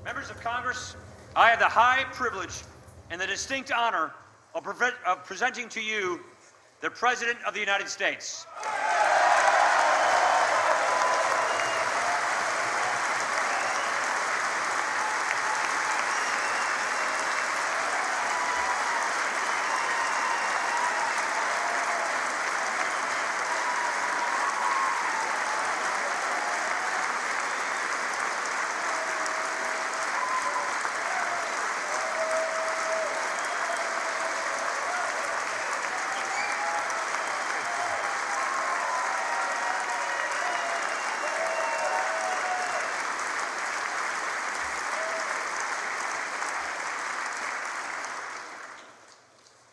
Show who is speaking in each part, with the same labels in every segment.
Speaker 1: Members of Congress, I have the high privilege and the distinct honor of presenting to you the President of the United States.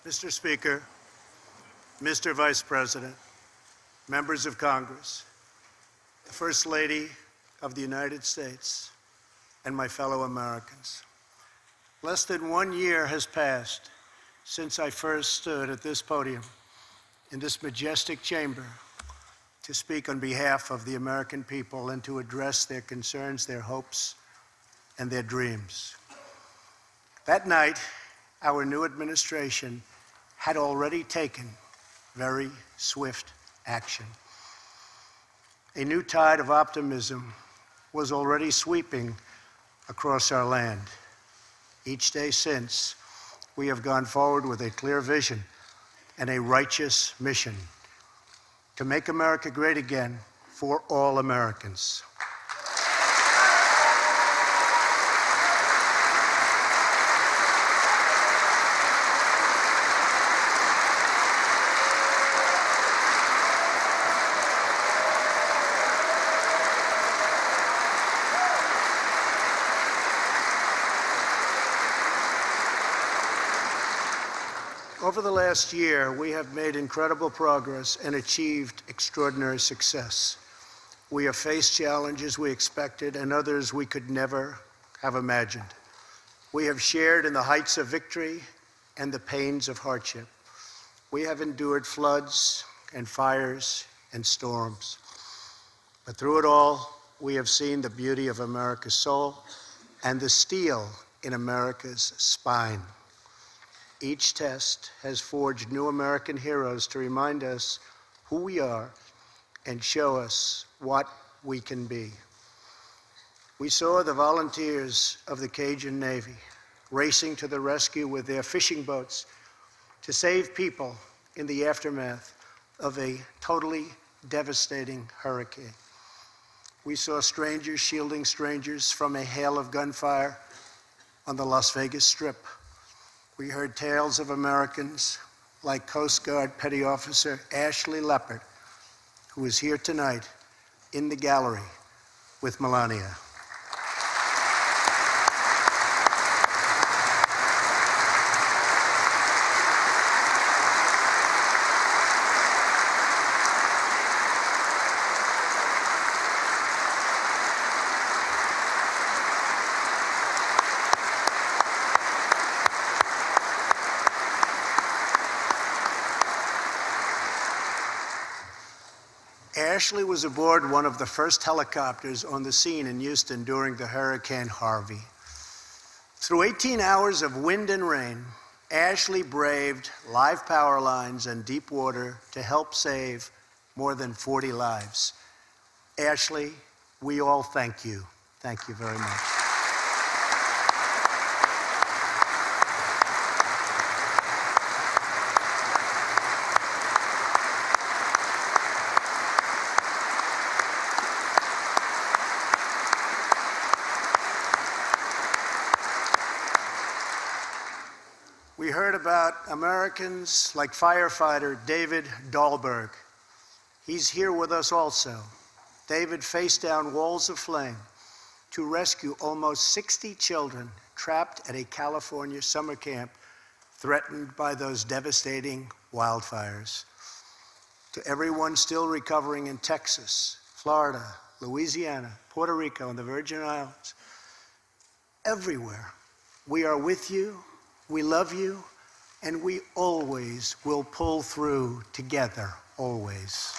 Speaker 2: Mr. Speaker, Mr. Vice President, members of Congress, the First Lady of the United States, and my fellow Americans. Less than 1 year has passed since I first stood at this podium in this majestic chamber to speak on behalf of the American people and to address their concerns, their hopes, and their dreams. That night, our new administration had already taken very swift action. A new tide of optimism was already sweeping across our land. Each day since, we have gone forward with a clear vision and a righteous mission to make America great again for all Americans. Over the last year, we have made incredible progress and achieved extraordinary success. We have faced challenges we expected and others we could never have imagined. We have shared in the heights of victory and the pains of hardship. We have endured floods and fires and storms. But through it all, we have seen the beauty of America's soul and the steel in America's spine. Each test has forged new American heroes to remind us who we are and show us what we can be. We saw the volunteers of the Cajun Navy racing to the rescue with their fishing boats to save people in the aftermath of a totally devastating hurricane. We saw strangers shielding strangers from a hail of gunfire on the Las Vegas Strip. We heard tales of Americans like Coast Guard Petty Officer Ashley Leopard, who is here tonight in the gallery with Melania. Ashley was aboard one of the first helicopters on the scene in Houston during the Hurricane Harvey. Through 18 hours of wind and rain, Ashley braved live power lines and deep water to help save more than 40 lives. Ashley, we all thank you. Thank you very much. We heard about Americans like firefighter David Dahlberg. He's here with us also. David faced down walls of flame to rescue almost 60 children trapped at a California summer camp threatened by those devastating wildfires. To everyone still recovering in Texas, Florida, Louisiana, Puerto Rico, and the Virgin Islands, everywhere, we are with you. We love you, and we always will pull through together, always.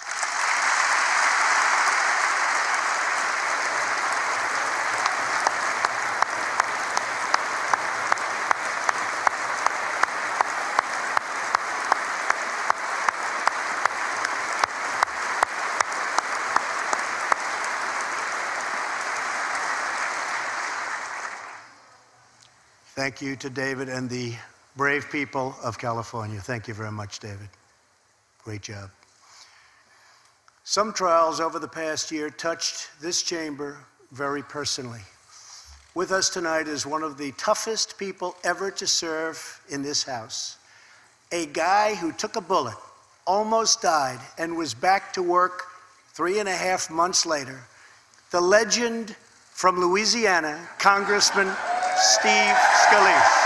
Speaker 2: Thank you to David and the brave people of California. Thank you very much, David. Great job. Some trials over the past year touched this chamber very personally. With us tonight is one of the toughest people ever to serve in this House. A guy who took a bullet, almost died, and was back to work 3.5 months later. The legend from Louisiana, Congressman Steve Scalise.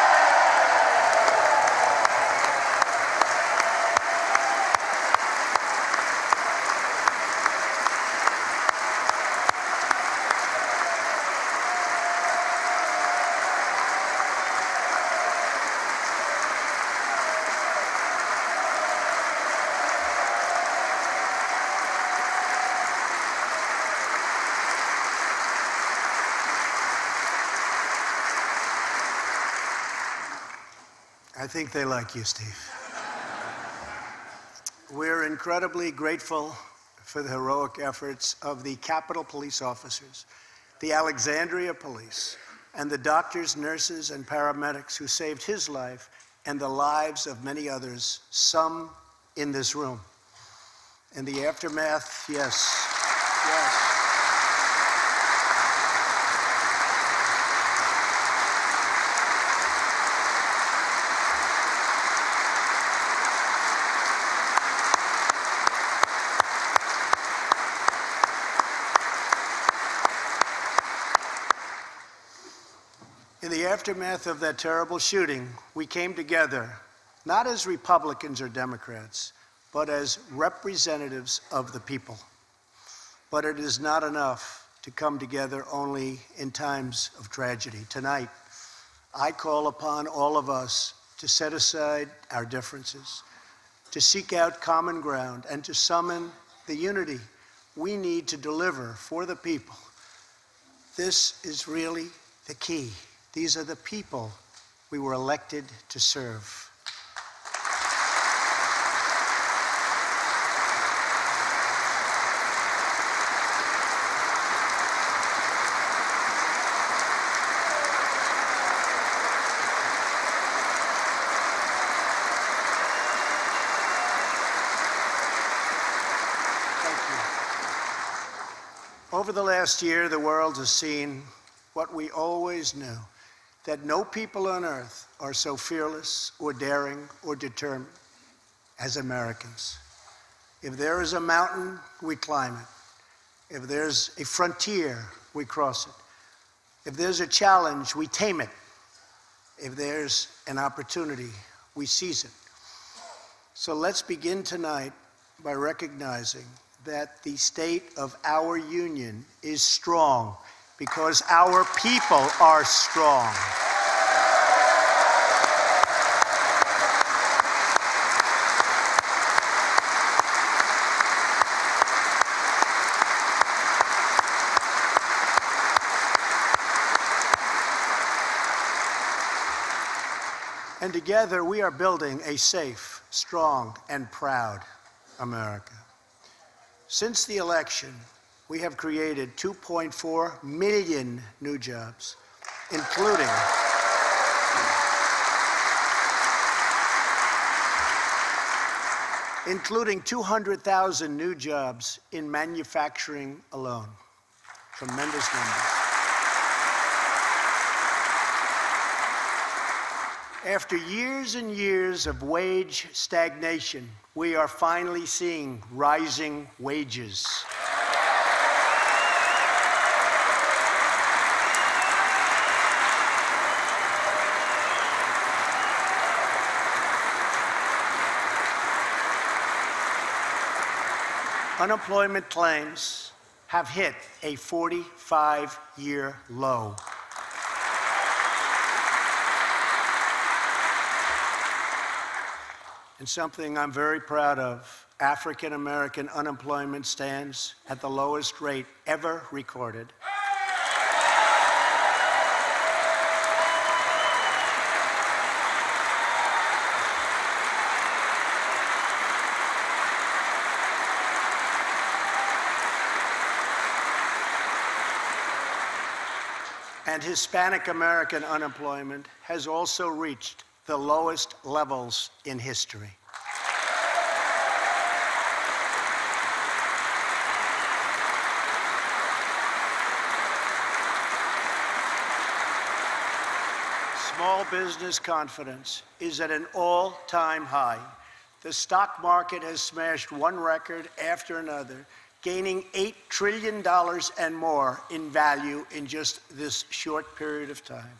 Speaker 2: I think they like you, Steve. We're incredibly grateful for the heroic efforts of the Capitol Police officers, the Alexandria Police, and the doctors, nurses, and paramedics who saved his life and the lives of many others, some in this room. In the aftermath, yes. In the aftermath of that terrible shooting, we came together, not as Republicans or Democrats, but as representatives of the people. But it is not enough to come together only in times of tragedy. Tonight, I call upon all of us to set aside our differences, to seek out common ground, and to summon the unity we need to deliver for the people. This is really the key. These are the people we were elected to serve. Over the last year, the world has seen what we always knew, that no people on earth are so fearless or daring or determined as Americans. If there is a mountain, we climb it. If there's a frontier, we cross it. If there's a challenge, we tame it. If there's an opportunity, we seize it. So let's begin tonight by recognizing that the state of our union is strong because our people are strong. And together we are building a safe, strong, and proud America. Since the election, we have created 2.4 million new jobs, including 200,000 new jobs in manufacturing alone. Tremendous numbers. After years and years of wage stagnation, we are finally seeing rising wages. Unemployment claims have hit a 45-year low. And something I'm very proud of, African American unemployment stands at the lowest rate ever recorded. And Hispanic American unemployment has also reached the lowest levels in history. Small business confidence is at an all-time high. The stock market has smashed one record after another, gaining $8 trillion and more in value in just this short period of time.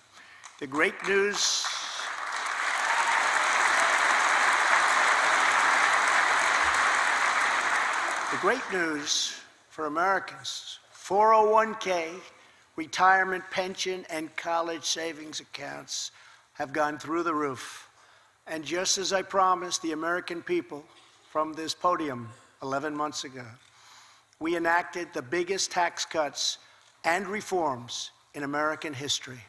Speaker 2: The great news for Americans, 401k, retirement pension, and college savings accounts have gone through the roof. And just as I promised the American people from this podium 11 months ago, we enacted the biggest tax cuts and reforms in American history.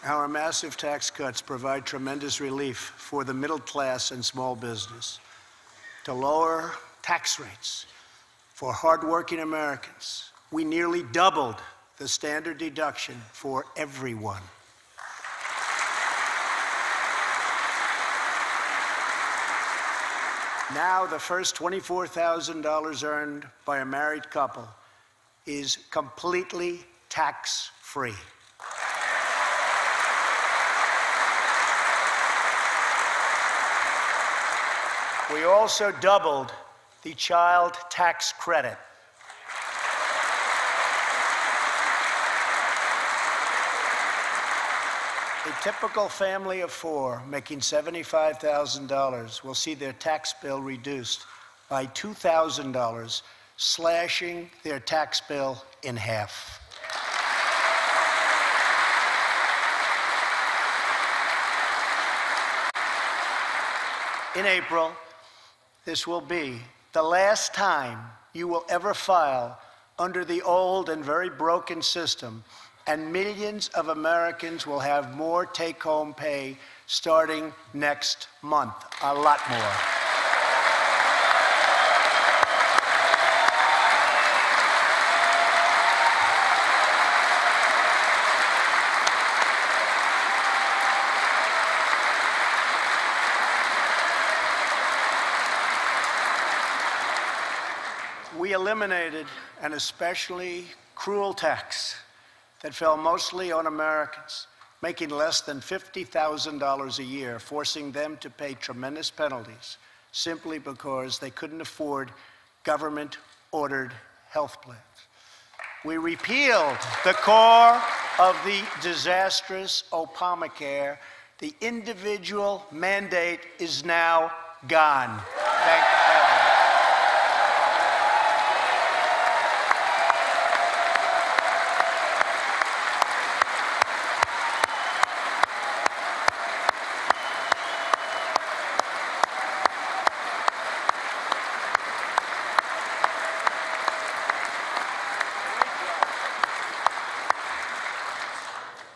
Speaker 2: Our massive tax cuts provide tremendous relief for the middle class and small business. To lower tax rates for hardworking Americans, we nearly doubled the standard deduction for everyone. Now, the first $24,000 earned by a married couple is completely tax-free. We also doubled the child tax credit. A typical family of four making $75,000 will see their tax bill reduced by $2,000, slashing their tax bill in half. In April, this will be the last time you will ever file under the old and very broken system, and millions of Americans will have more take-home pay starting next month, a lot more. We eliminated an especially cruel tax that fell mostly on Americans making less than $50,000 a year, forcing them to pay tremendous penalties simply because they couldn't afford government-ordered health plans. We repealed the core of the disastrous Obamacare. The individual mandate is now gone. Thank heaven.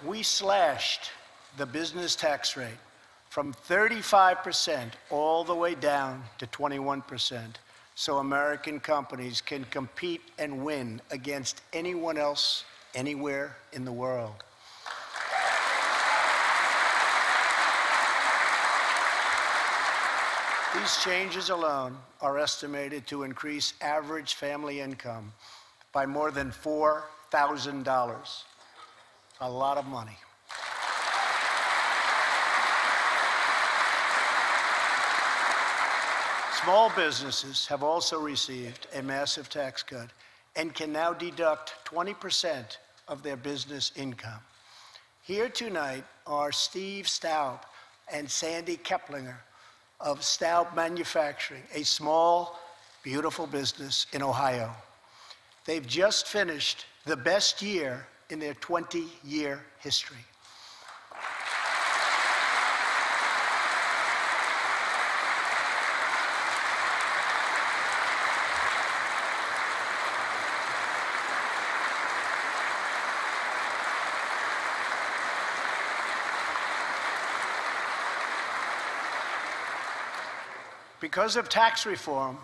Speaker 2: We slashed the business tax rate from 35% all the way down to 21%, so American companies can compete and win against anyone else anywhere in the world. These changes alone are estimated to increase average family income by more than $4,000. A lot of money. Small businesses have also received a massive tax cut and can now deduct 20% of their business income. Here tonight are Steve Staub and Sandy Keplinger of Staub Manufacturing, a small, beautiful business in Ohio. They've just finished the best year in their 20-year history. Because of tax reform,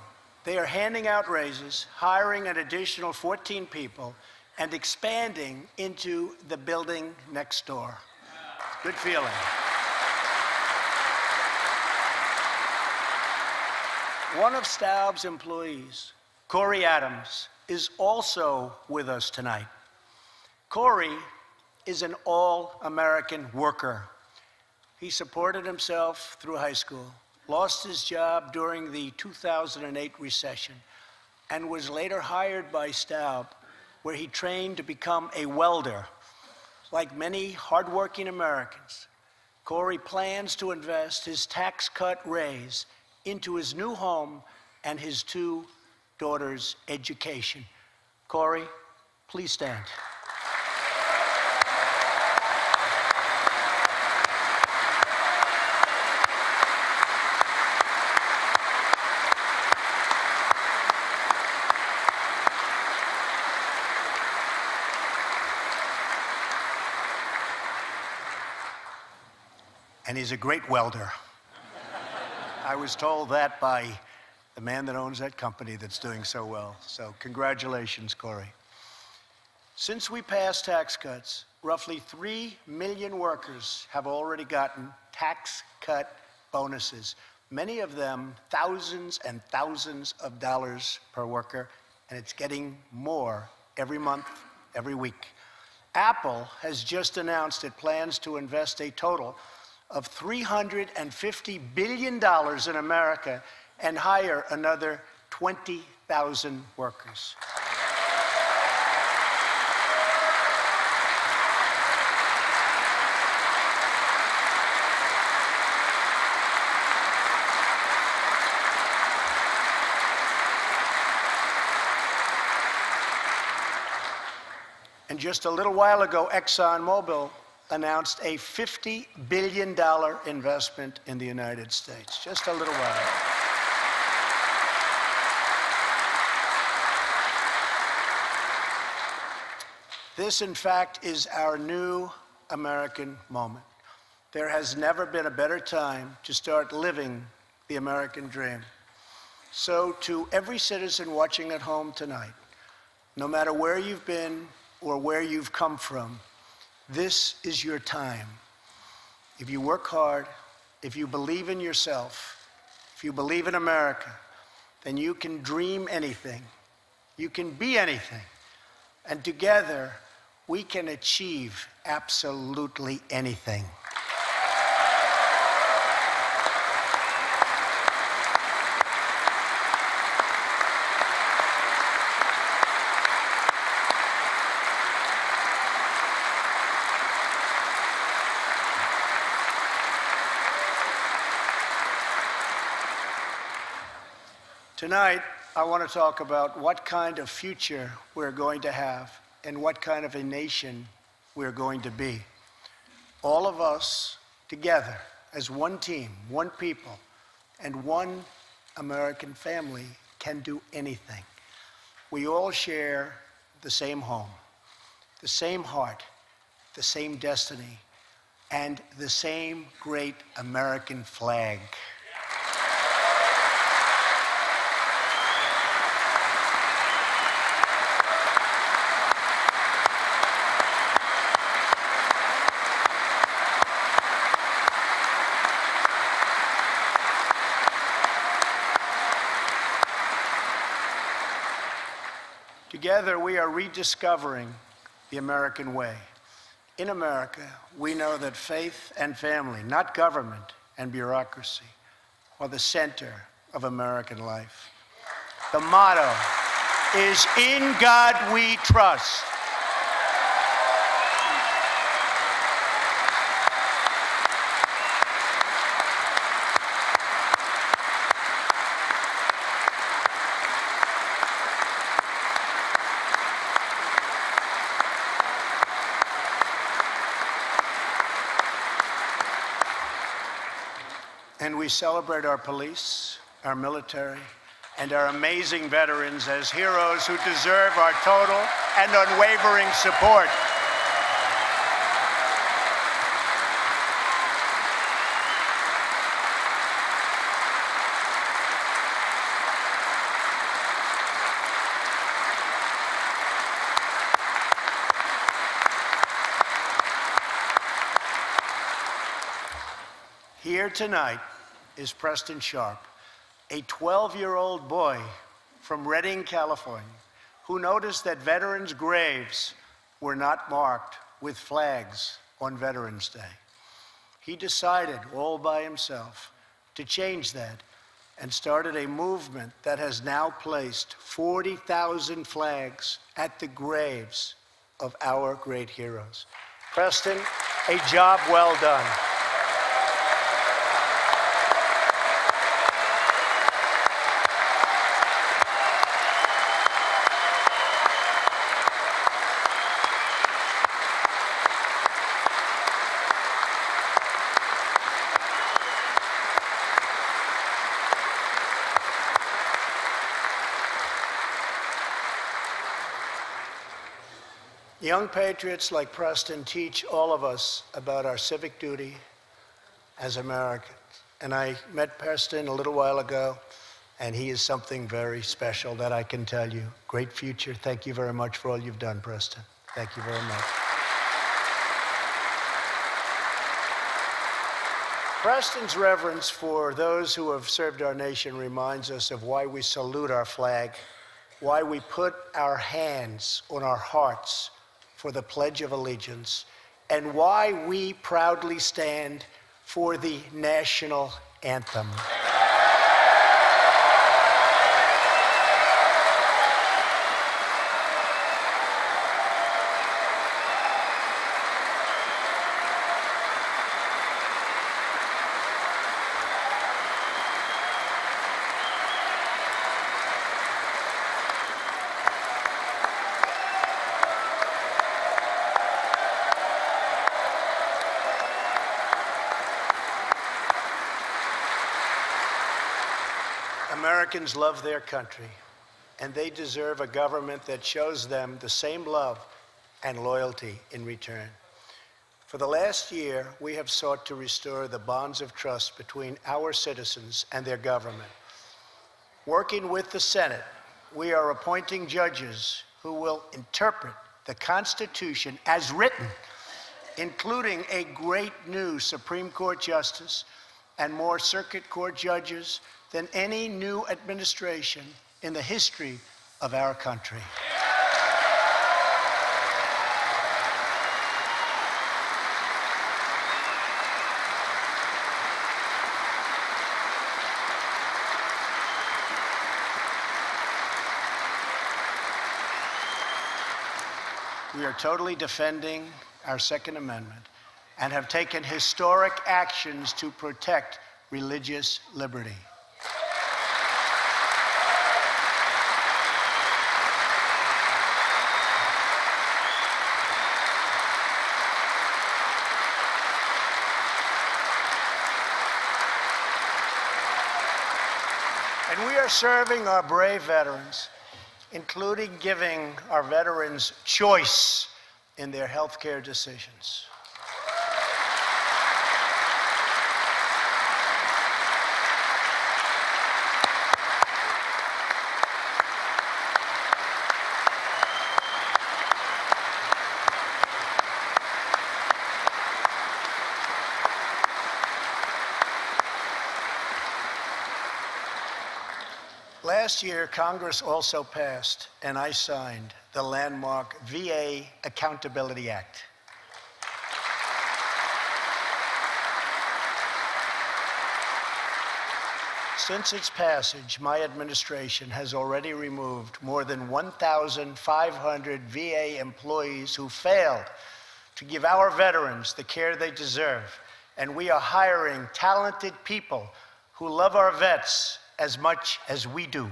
Speaker 2: they are handing out raises, hiring an additional 14 people, and expanding into the building next door. Good feeling. One of Staub's employees, Corey Adams, is also with us tonight. Corey is an all-American worker. He supported himself through high school, lost his job during the 2008 recession, and was later hired by Staub, where he trained to become a welder. Like many hardworking Americans, Corey plans to invest his tax cut raise into his new home and his 2 daughters' education. Corey, please stand. And he's a great welder. I was told that by the man that owns that company that's doing so well. So congratulations, Corey. Since we passed tax cuts, roughly 3 million workers have already gotten tax cut bonuses, many of them thousands and thousands of dollars per worker, and it's getting more every month, every week. Apple has just announced it plans to invest a total of $350 billion in America and hire another 20,000 workers. And just a little while ago, ExxonMobil announced a $50 billion investment in the United States, just a little while ago. This, in fact, is our new American moment. There has never been a better time to start living the American dream. So to every citizen watching at home tonight, no matter where you've been or where you've come from, this is your time. If you work hard, if you believe in yourself, if you believe in America, then you can dream anything. You can be anything. And together, we can achieve absolutely anything. Tonight, I want to talk about what kind of future we're going to have and what kind of a nation we're going to be. All of us together as one team, one people, and one American family can do anything. We all share the same home, the same heart, the same destiny, and the same great American flag. Together, we are rediscovering the American way. In America, we know that faith and family, not government and bureaucracy, are the center of American life. The motto is, "In God we trust." And we celebrate our police, our military, and our amazing veterans as heroes who deserve our total and unwavering support. Here tonight is Preston Sharp, a 12-year-old boy from Redding, California, who noticed that veterans' graves were not marked with flags on Veterans Day. He decided all by himself to change that and started a movement that has now placed 40,000 flags at the graves of our great heroes. Preston, a job well done. Young patriots like Preston teach all of us about our civic duty as Americans. And I met Preston a little while ago, and he is something very special that I can tell you. Great future. Thank you very much for all you've done, Preston. Thank you very much. Preston's reverence for those who have served our nation reminds us of why we salute our flag, why we put our hands on our hearts for the Pledge of Allegiance, and why we proudly stand for the national anthem. Americans love their country, and they deserve a government that shows them the same love and loyalty in return. For the last year, we have sought to restore the bonds of trust between our citizens and their government. Working with the Senate, we are appointing judges who will interpret the Constitution as written, including a great new Supreme Court justice and more circuit court judges than any new administration in the history of our country. We are totally defending our Second Amendment and have taken historic actions to protect religious liberty. And we are serving our brave veterans, including giving our veterans choice in their health care decisions. Last year, Congress also passed, and I signed, the landmark VA Accountability Act. Since its passage, my administration has already removed more than 1,500 VA employees who failed to give our veterans the care they deserve, and we are hiring talented people who love our vets as much as we do.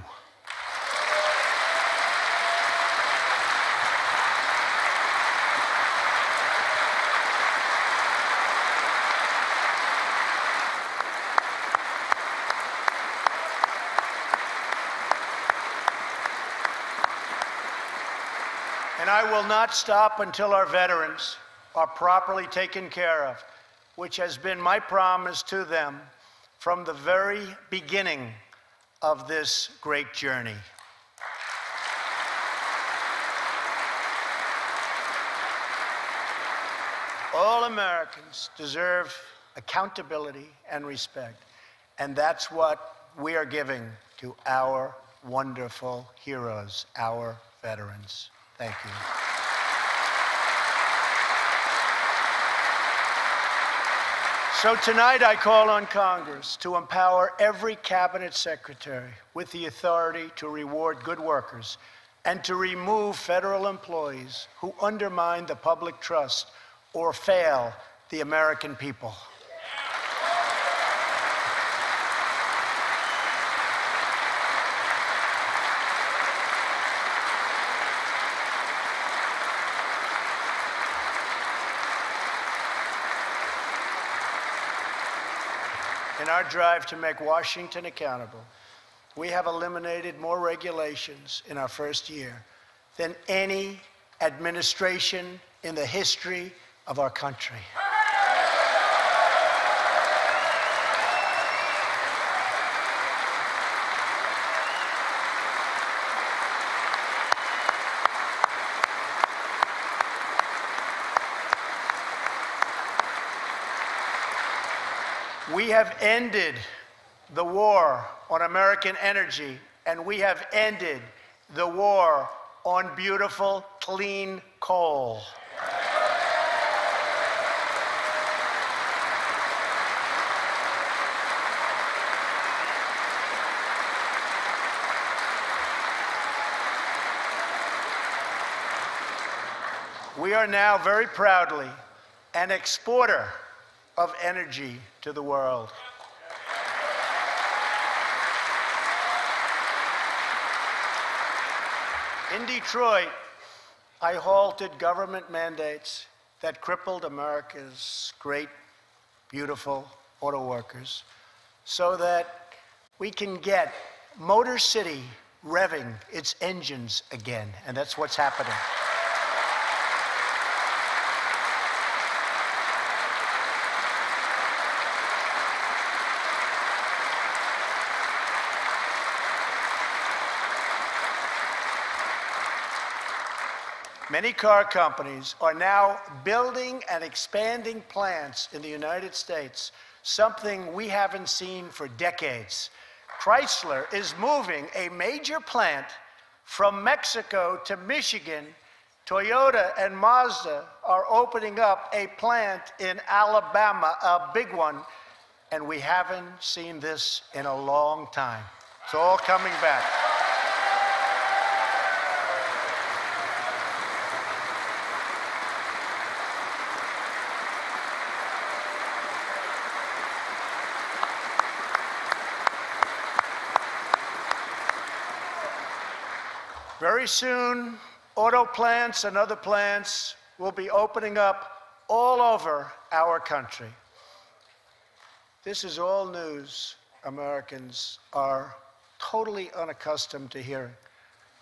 Speaker 2: And I will not stop until our veterans are properly taken care of, which has been my promise to them from the very beginning of this great journey. All Americans deserve accountability, and respect. And that's what we are giving to our wonderful heroes, our veterans. Thank you. So tonight I call on Congress to empower every cabinet secretary with the authority to reward good workers and to remove federal employees who undermine the public trust or fail the American people. In our drive to make Washington accountable, we have eliminated more regulations in our first year than any administration in the history of our country. We have ended the war on American energy, and we have ended the war on beautiful, clean coal. We are now very proudly an exporter of energy to the world. In Detroit, I halted government mandates that crippled America's great, beautiful auto workers so that we can get Motor City revving its engines again, and that's what's happening. Many car companies are now building and expanding plants in the United States, something we haven't seen for decades. Chrysler is moving a major plant from Mexico to Michigan. Toyota and Mazda are opening up a plant in Alabama, a big one, and we haven't seen this in a long time. It's all coming back. Very soon, auto plants and other plants will be opening up all over our country. This is all news Americans are totally unaccustomed to hearing.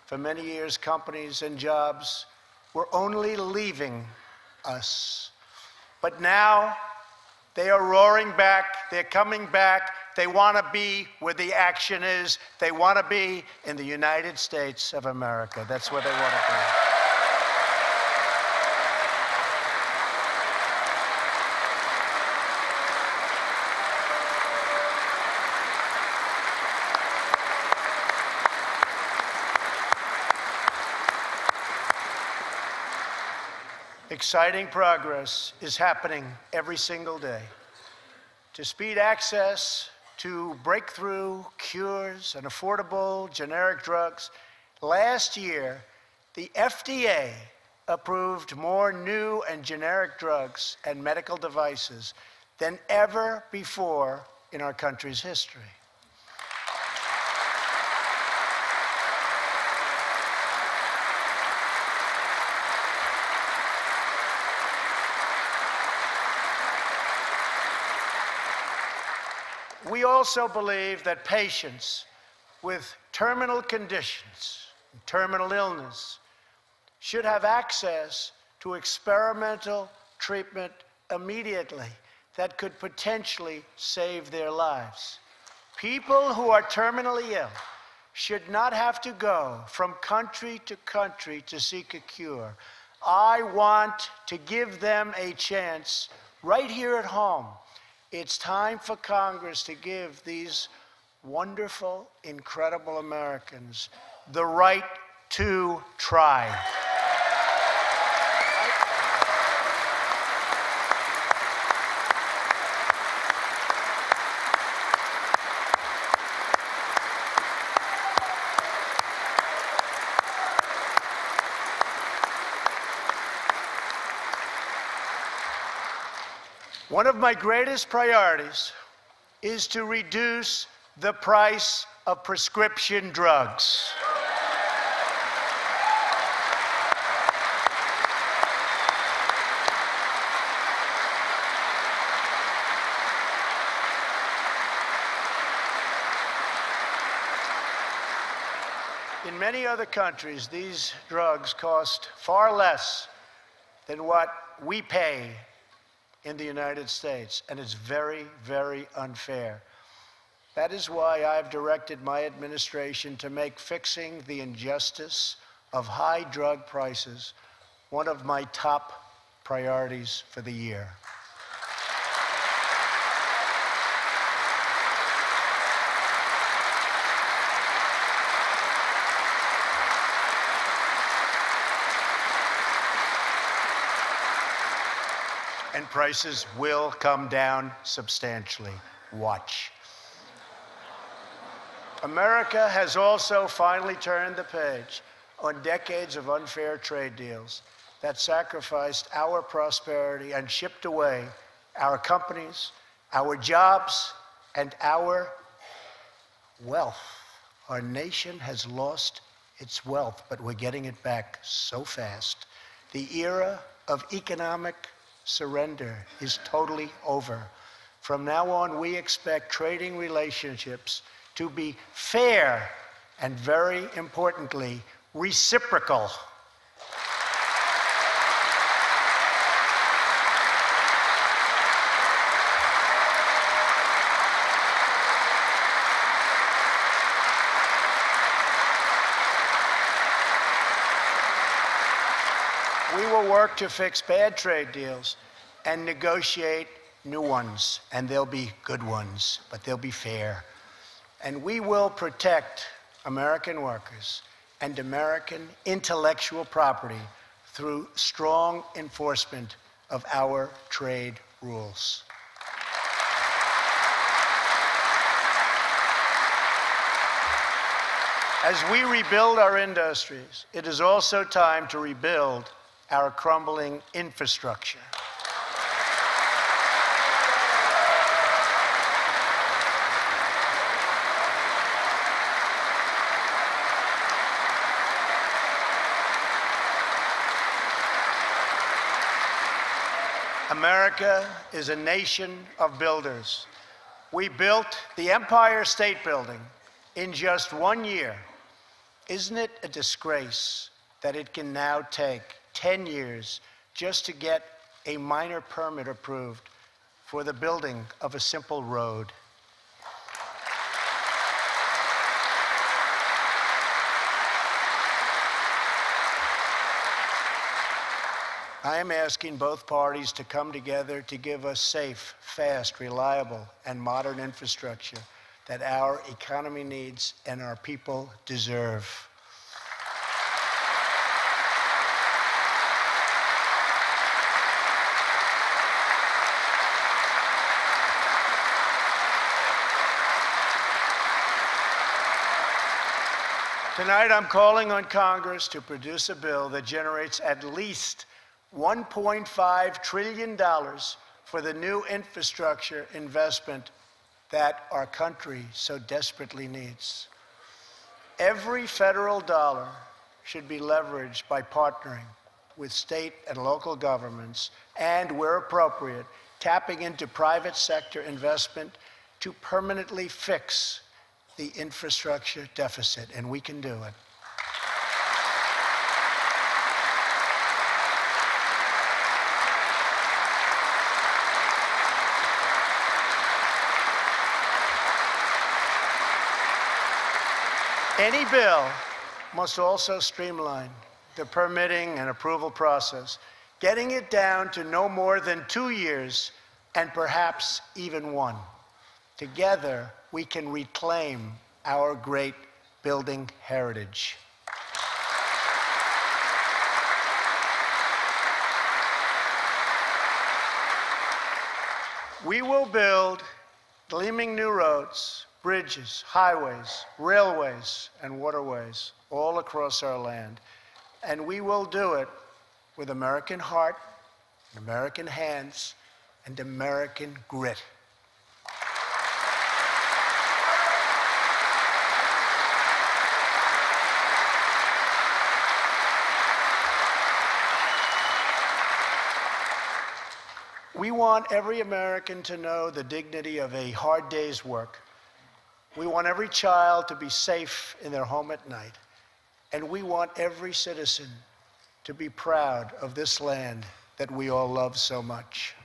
Speaker 2: For many years, companies and jobs were only leaving us. But now, they are roaring back, they're coming back. They want to be where the action is. They want to be in the United States of America. That's where they want to be. Exciting progress is happening every single day. To speed access to breakthrough cures and affordable generic drugs, last year, the FDA approved more new and generic drugs and medical devices than ever before in our country's history. We also believe that patients with terminal conditions, terminal illness, should have access to experimental treatment immediately that could potentially save their lives. People who are terminally ill should not have to go from country to country to seek a cure. I want to give them a chance right here at home It's time for Congress to give these wonderful, incredible Americans the right to try. One of my greatest priorities is to reduce the price of prescription drugs. In many other countries, these drugs cost far less than what we pay in the United States, and it's very, very unfair. That is why I've directed my administration to make fixing the injustice of high drug prices one of my top priorities for the year. And prices will come down substantially. Watch. America has also finally turned the page on decades of unfair trade deals that sacrificed our prosperity and shipped away our companies, our jobs, and our wealth. Our nation has lost its wealth, but we're getting it back so fast. The era of economic surrender is totally over. From now on, we expect trading relationships to be fair and, very importantly, reciprocal. We will work to fix bad trade deals and negotiate new ones, and they'll be good ones, but they'll be fair. And we will protect American workers and American intellectual property through strong enforcement of our trade rules. As we rebuild our industries, it is also time to rebuild our crumbling infrastructure. America is a nation of builders. We built the Empire State Building in just 1 year. Isn't it a disgrace that it can now take 10 years just to get a minor permit approved for the building of a simple road? I am asking both parties to come together to give us safe, fast, reliable, and modern infrastructure that our economy needs and our people deserve. Tonight, I'm calling on Congress to produce a bill that generates at least $1.5 trillion for the new infrastructure investment that our country so desperately needs. Every federal dollar should be leveraged by partnering with state and local governments and, where appropriate, tapping into private sector investment to permanently fix the infrastructure deficit, and we can do it. Any bill must also streamline the permitting and approval process, getting it down to no more than 2 years and perhaps even one. Together, we can reclaim our great building heritage. We will build gleaming new roads, bridges, highways, railways, and waterways all across our land. And we will do it with American heart, American hands, and American grit. We want every American to know the dignity of a hard day's work. We want every child to be safe in their home at night. And we want every citizen to be proud of this land that we all love so much.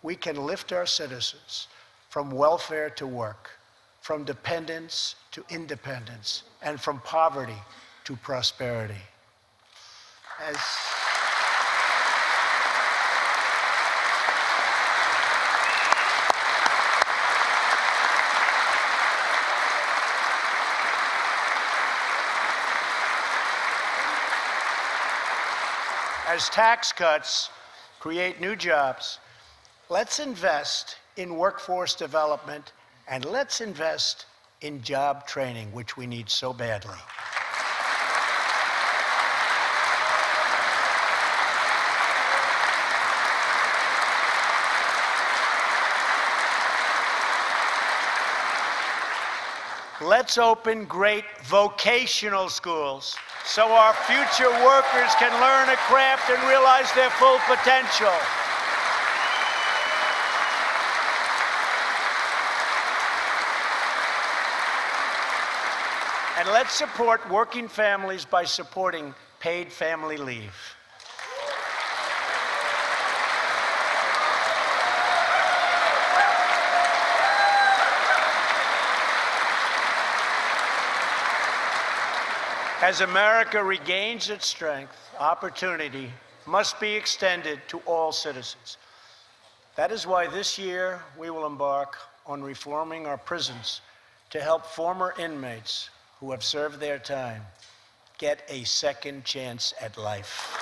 Speaker 2: We can lift our citizens from welfare to work, from dependence to independence, and from poverty to prosperity. As tax cuts create new jobs, let's invest in workforce development and let's invest in job training, which we need so badly. Let's open great vocational schools so our future workers can learn a craft and realize their full potential. And let's support working families by supporting paid family leave. As America regains its strength, opportunity must be extended to all citizens. That is why this year we will embark on reforming our prisons to help former inmates who have served their time get a second chance at life.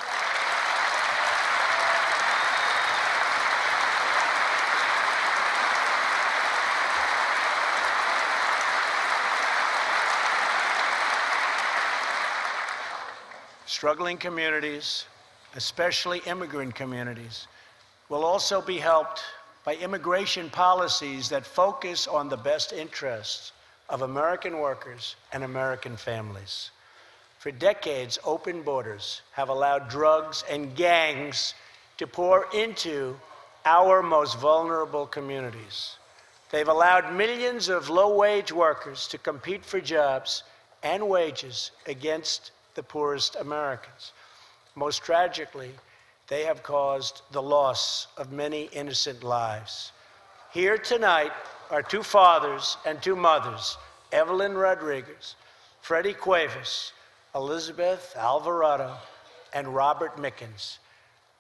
Speaker 2: Struggling communities, especially immigrant communities, will also be helped by immigration policies that focus on the best interests of American workers and American families. For decades, open borders have allowed drugs and gangs to pour into our most vulnerable communities. They've allowed millions of low-wage workers to compete for jobs and wages against the poorest Americans. Most tragically, they have caused the loss of many innocent lives. Here tonight are two fathers and two mothers, Evelyn Rodriguez, Freddie Cuevas, Elizabeth Alvarado, and Robert Mickens.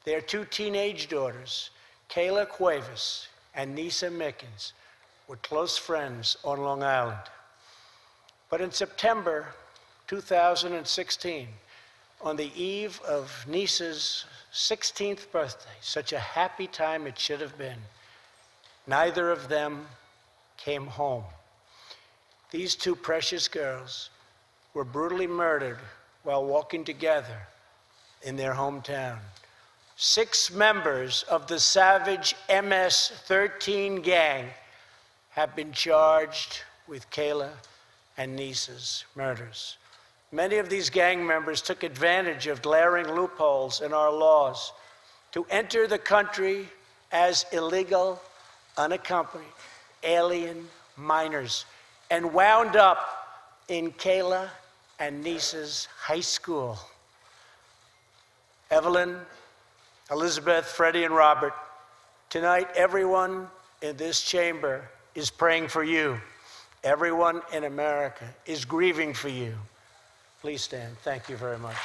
Speaker 2: Their two teenage daughters, Kayla Cuevas and Nisa Mickens, were close friends on Long Island. But in September 2016, on the eve of Nisa's 16th birthday, such a happy time it should have been, neither of them came home. These two precious girls were brutally murdered while walking together in their hometown. 6 members of the savage MS-13 gang have been charged with Kayla and Nisa's murders. Many of these gang members took advantage of glaring loopholes in our laws to enter the country as illegal, unaccompanied, alien minors and wound up in Kayla and Nisa's high school. Evelyn, Elizabeth, Freddie, and Robert, tonight everyone in this chamber is praying for you. Everyone in America is grieving for you. Please stand. Thank you very much.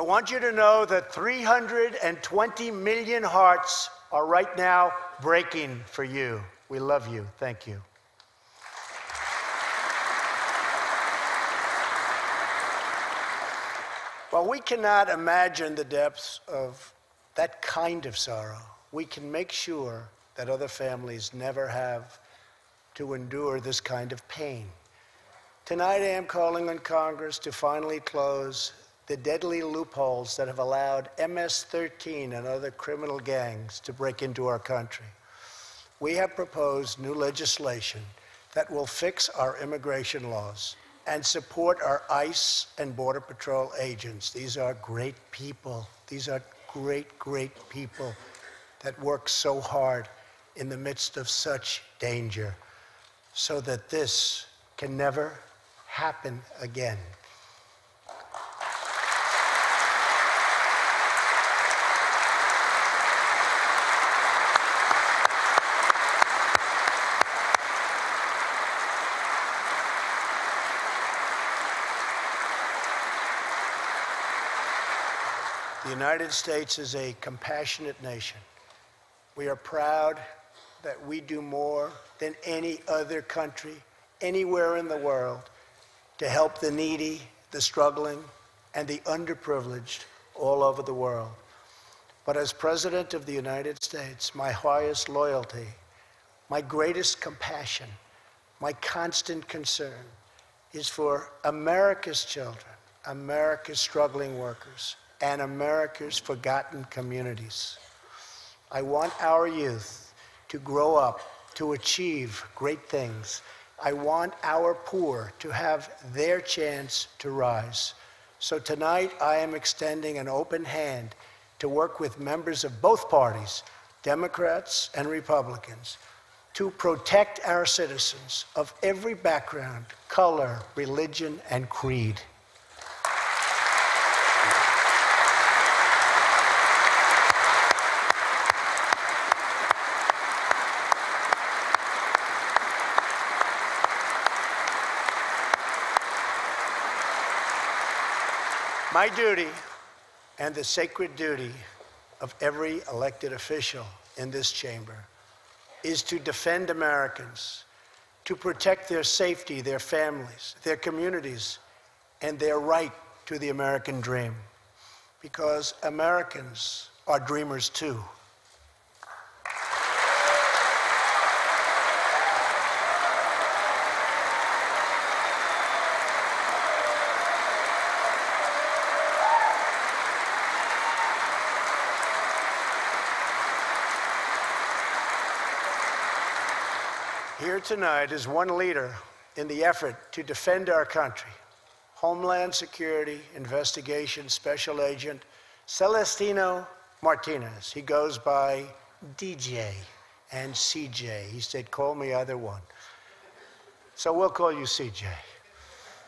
Speaker 2: want you to know that 320 million hearts are right now breaking for you. We love you. Thank you. While we cannot imagine the depths of that kind of sorrow, we can make sure that other families never have to endure this kind of pain. Tonight I am calling on Congress to finally close the deadly loopholes that have allowed MS-13 and other criminal gangs to break into our country. We have proposed new legislation that will fix our immigration laws and support our ICE and Border Patrol agents. These are great people. These are great, great people that work so hard in the midst of such danger so that this can never happen again. The United States is a compassionate nation. We are proud that we do more than any other country anywhere in the world to help the needy, the struggling, and the underprivileged all over the world. But as President of the United States, my highest loyalty, my greatest compassion, my constant concern is for America's children, America's struggling workers, and America's forgotten communities. I want our youth to grow up, to achieve great things. I want our poor to have their chance to rise. So tonight I am extending an open hand to work with members of both parties, Democrats and Republicans, to protect our citizens of every background, color, religion, and creed. My duty, and the sacred duty of every elected official in this chamber, is to defend Americans, to protect their safety, their families, their communities, and their right to the American dream. Because Americans are dreamers too. Here tonight is one leader in the effort to defend our country, Homeland Security Investigation Special Agent Celestino Martinez. He goes by DJ and CJ. He said, call me either one. So we'll call you CJ.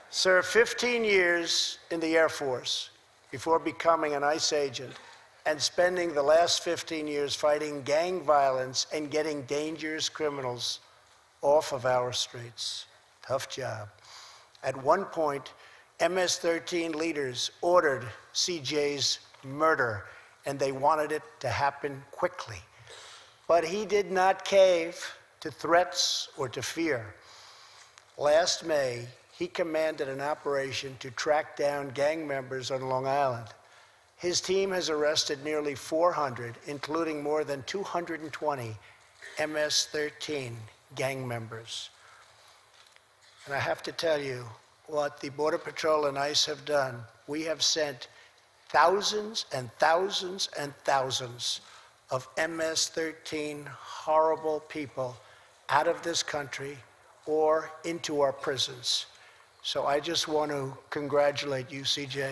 Speaker 2: Served 15 years in the Air Force before becoming an ICE agent and spending the last 15 years fighting gang violence and getting dangerous criminals off of our streets. Tough job. At one point, MS-13 leaders ordered CJ's murder, and they wanted it to happen quickly. But he did not cave to threats or to fear. Last May, he commanded an operation to track down gang members on Long Island. His team has arrested nearly 400, including more than 220 MS-13 gang members. And I have to tell you what the Border Patrol and ICE have done. We have sent thousands and thousands and thousands of MS-13 horrible people out of this country or into our prisons. So I just want to congratulate you, CJ.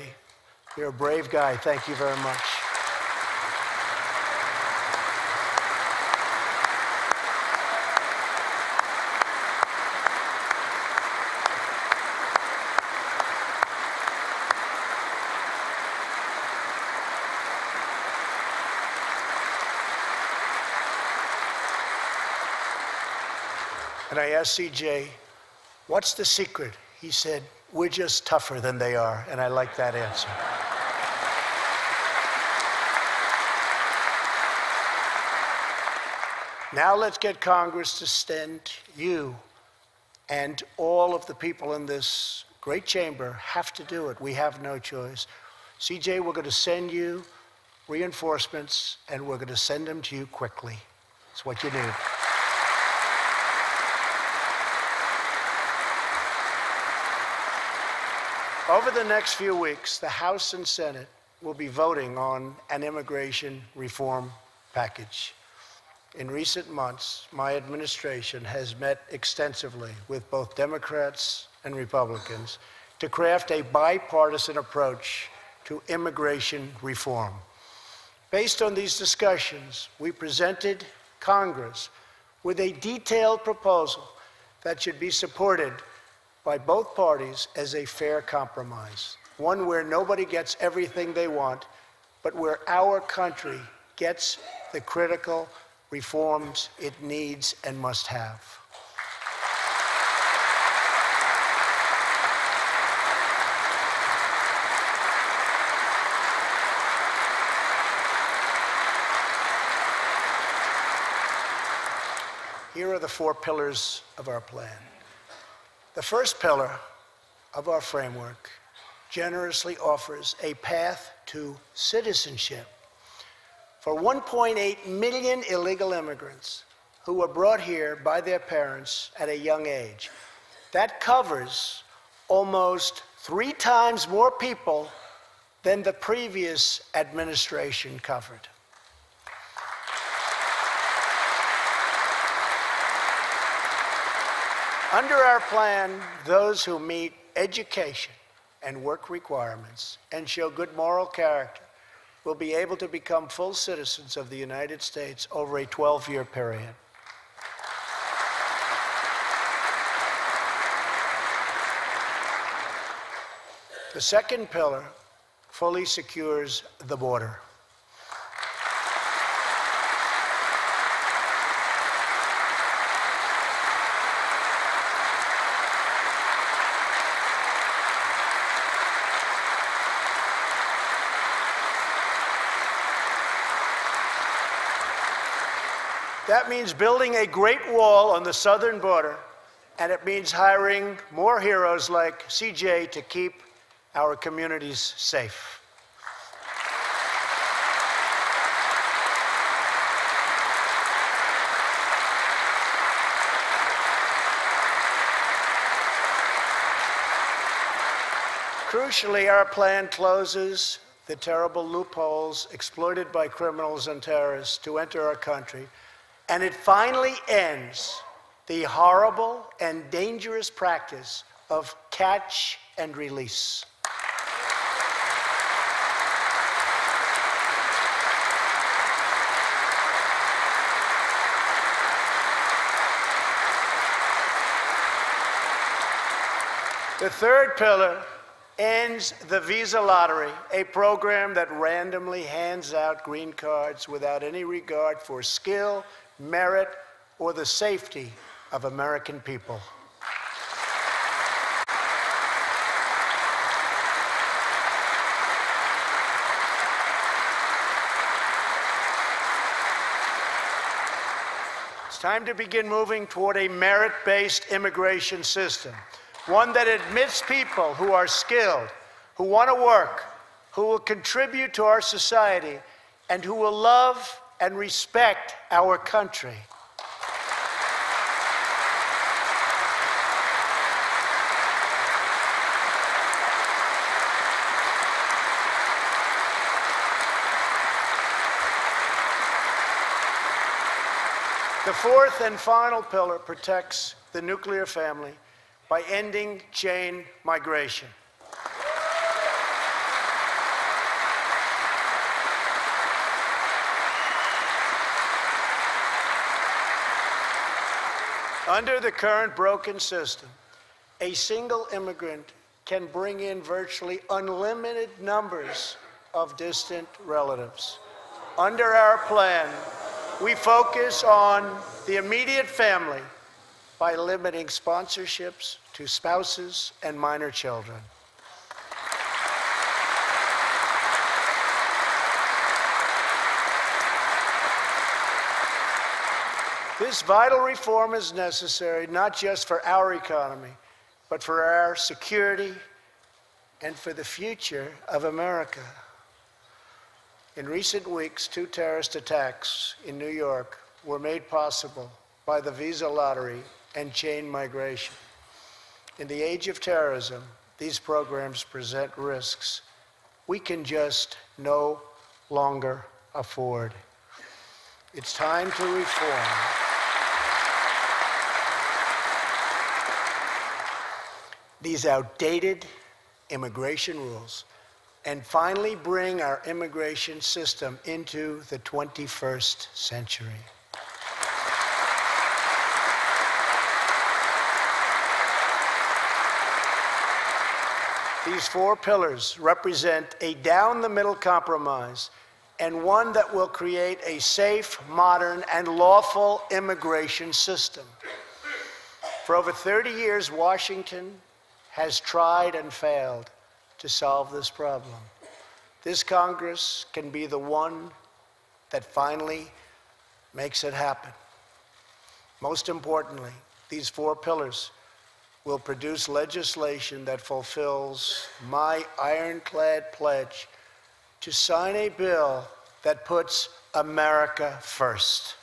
Speaker 2: You're a brave guy. Thank you very much. And I asked CJ, what's the secret? He said, we're just tougher than they are. And I like that answer. Now let's get Congress to send you, and all of the people in this great chamber have to do it. We have no choice. CJ, we're going to send you reinforcements, and we're going to send them to you quickly. It's what you need. Over the next few weeks, the House and Senate will be voting on an immigration reform package. In recent months, my administration has met extensively with both Democrats and Republicans to craft a bipartisan approach to immigration reform. Based on these discussions, we presented Congress with a detailed proposal that should be supported by both parties as a fair compromise, one where nobody gets everything they want, but where our country gets the critical reforms it needs and must have. Here are the 4 pillars of our plan. The first pillar of our framework generously offers a path to citizenship for 1.8 million illegal immigrants who were brought here by their parents at a young age. That covers almost 3 times more people than the previous administration covered. Under our plan, those who meet education and work requirements and show good moral character will be able to become full citizens of the United States over a 12-year period. The second pillar fully secures the border. That means building a great wall on the southern border, and it means hiring more heroes like CJ to keep our communities safe. Crucially, our plan closes the terrible loopholes exploited by criminals and terrorists to enter our country, and it finally ends the horrible and dangerous practice of catch and release. The third pillar ends the visa lottery, a program that randomly hands out green cards without any regard for skill, merit, or the safety of American people. It's time to begin moving toward a merit-based immigration system, one that admits people who are skilled, who want to work, who will contribute to our society, and who will love and respect our country. The fourth and final pillar protects the nuclear family by ending chain migration. Under the current broken system, a single immigrant can bring in virtually unlimited numbers of distant relatives. Under our plan, we focus on the immediate family by limiting sponsorships to spouses and minor children. This vital reform is necessary not just for our economy, but for our security and for the future of America. In recent weeks, 2 terrorist attacks in New York were made possible by the visa lottery and chain migration. In the age of terrorism, these programs present risks we can just no longer afford. It's time to reform. These outdated immigration rules and finally bring our immigration system into the 21st century. These 4 pillars represent a down-the-middle compromise and one that will create a safe, modern, and lawful immigration system. For over 30 years, Washington has tried and failed to solve this problem. This Congress can be the one that finally makes it happen. Most importantly, these 4 pillars will produce legislation that fulfills my ironclad pledge to sign a bill that puts America first.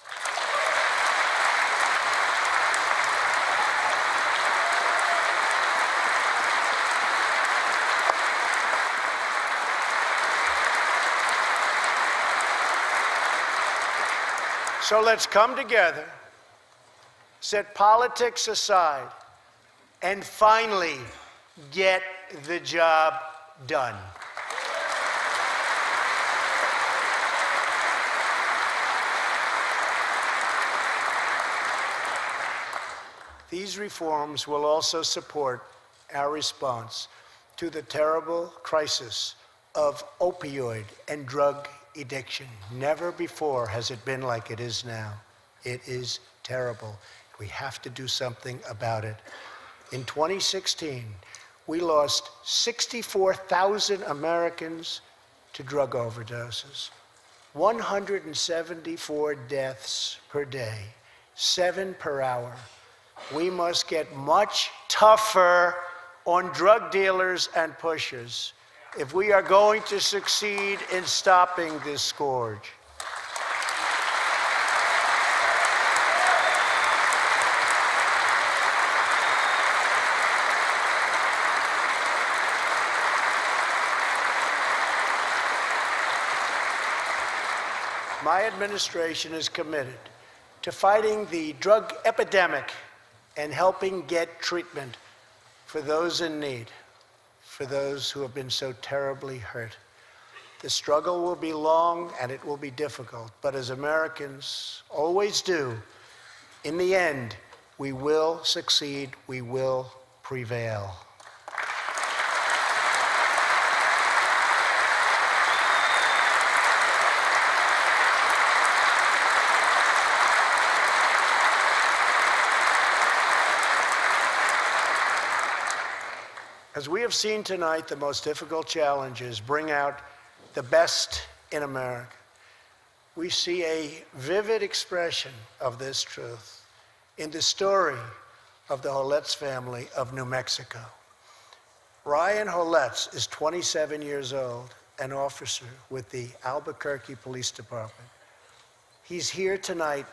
Speaker 2: So let's come together, set politics aside, and finally get the job done. These reforms will also support our response to the terrible crisis of opioid and drug addiction. Never before has it been like it is now. It is terrible. We have to do something about it. In 2016, we lost 64,000 Americans to drug overdoses, 174 deaths per day, 7 per hour. We must get much tougher on drug dealers and pushers if we are going to succeed in stopping this scourge. My administration is committed to fighting the drug epidemic and helping get treatment for those in need, for those who have been so terribly hurt. The struggle will be long and it will be difficult, but as Americans always do, in the end, we will succeed, we will prevail. As we have seen tonight, the most difficult challenges bring out the best in America. We see a vivid expression of this truth in the story of the Holetz family of New Mexico. Ryan Holetz is 27 years old, an officer with the Albuquerque Police Department. He's here tonight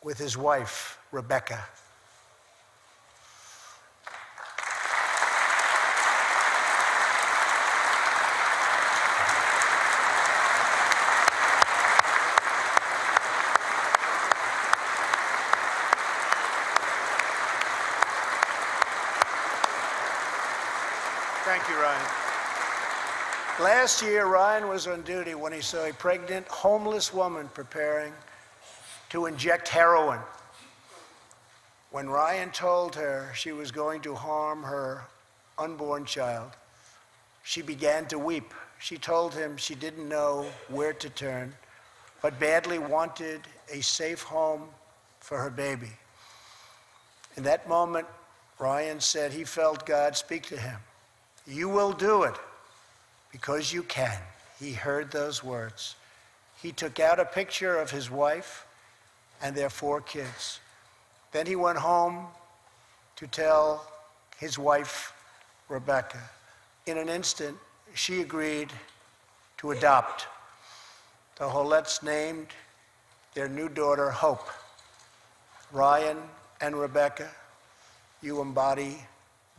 Speaker 2: with his wife, Rebecca. Thank you, Ryan. Last year, Ryan was on duty when he saw a pregnant, homeless woman preparing to inject heroin. When Ryan told her she was going to harm her unborn child, she began to weep. She told him she didn't know where to turn, but badly wanted a safe home for her baby. In that moment, Ryan said he felt God speak to him. You will do it because you can. He heard those words. He took out a picture of his wife and their 4 kids. Then he went home to tell his wife, Rebecca. In an instant, she agreed to adopt. The Hollettes named their new daughter Hope. Ryan and Rebecca, you embody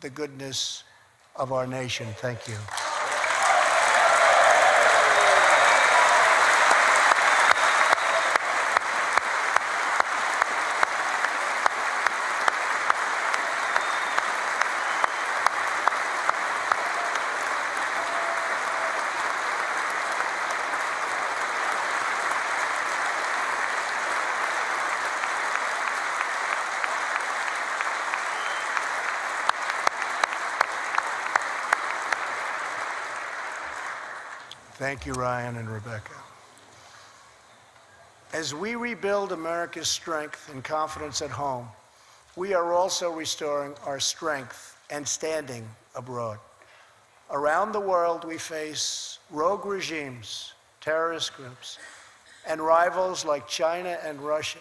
Speaker 2: the goodness of our nation. Thank you. Thank you, Ryan and Rebecca. As we rebuild America's strength and confidence at home, we are also restoring our strength and standing abroad. Around the world, we face rogue regimes, terrorist groups, and rivals like China and Russia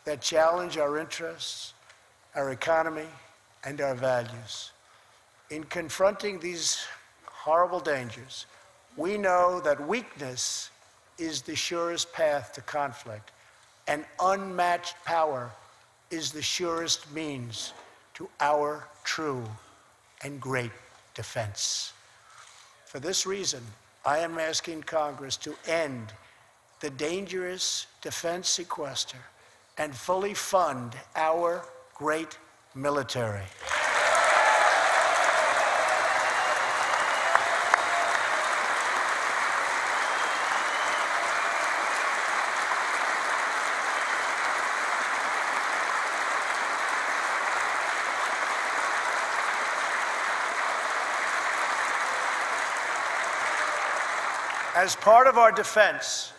Speaker 2: that challenge our interests, our economy, and our values. In confronting these horrible dangers, we know that weakness is the surest path to conflict, and unmatched power is the surest means to our true and great defense. For this reason, I am asking Congress to end the dangerous defense sequester and fully fund our great military. As part of our defense,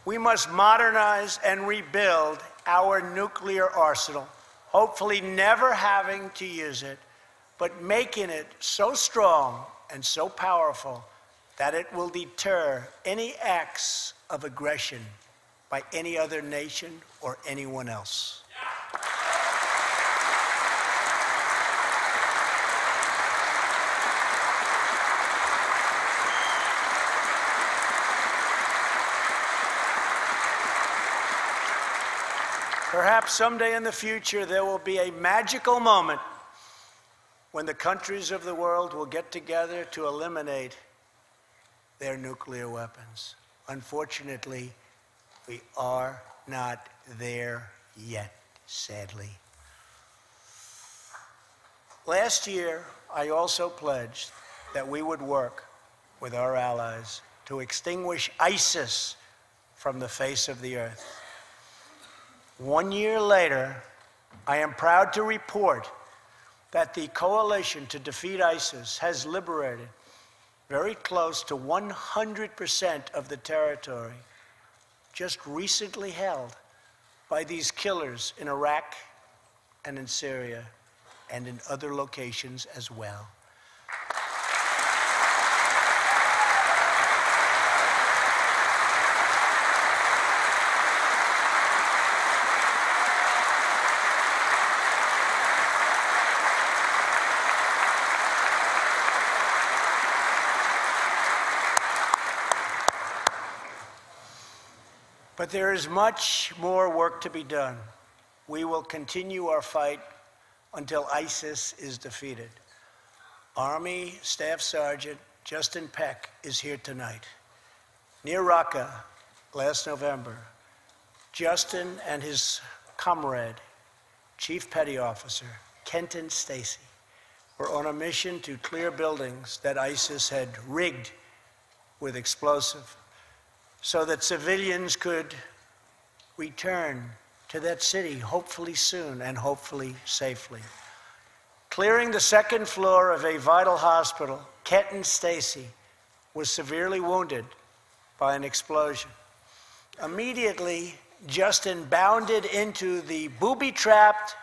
Speaker 2: we must modernize and rebuild our nuclear arsenal, hopefully never having to use it, but making it so strong and so powerful that it will deter any acts of aggression by any other nation or anyone else. Perhaps someday in the future there will be a magical moment when the countries of the world will get together to eliminate their nuclear weapons. Unfortunately, we are not there yet, sadly. Last year, I also pledged that we would work with our allies to extinguish ISIS from the face of the earth. 1 year later, I am proud to report that the coalition to defeat ISIS has liberated very close to 100% of the territory just recently held by these killers in Iraq and in Syria and in other locations as well. But there is much more work to be done. We will continue our fight until ISIS is defeated. Army Staff Sergeant Justin Peck is here tonight. Near Raqqa last November, Justin and his comrade, Chief Petty Officer Kenton Stacy, were on a mission to clear buildings that ISIS had rigged with explosive, so that civilians could return to that city, hopefully soon and hopefully safely. Clearing the second floor of a vital hospital, Kenton Stacy was severely wounded by an explosion. Immediately, Justin bounded into the booby-trapped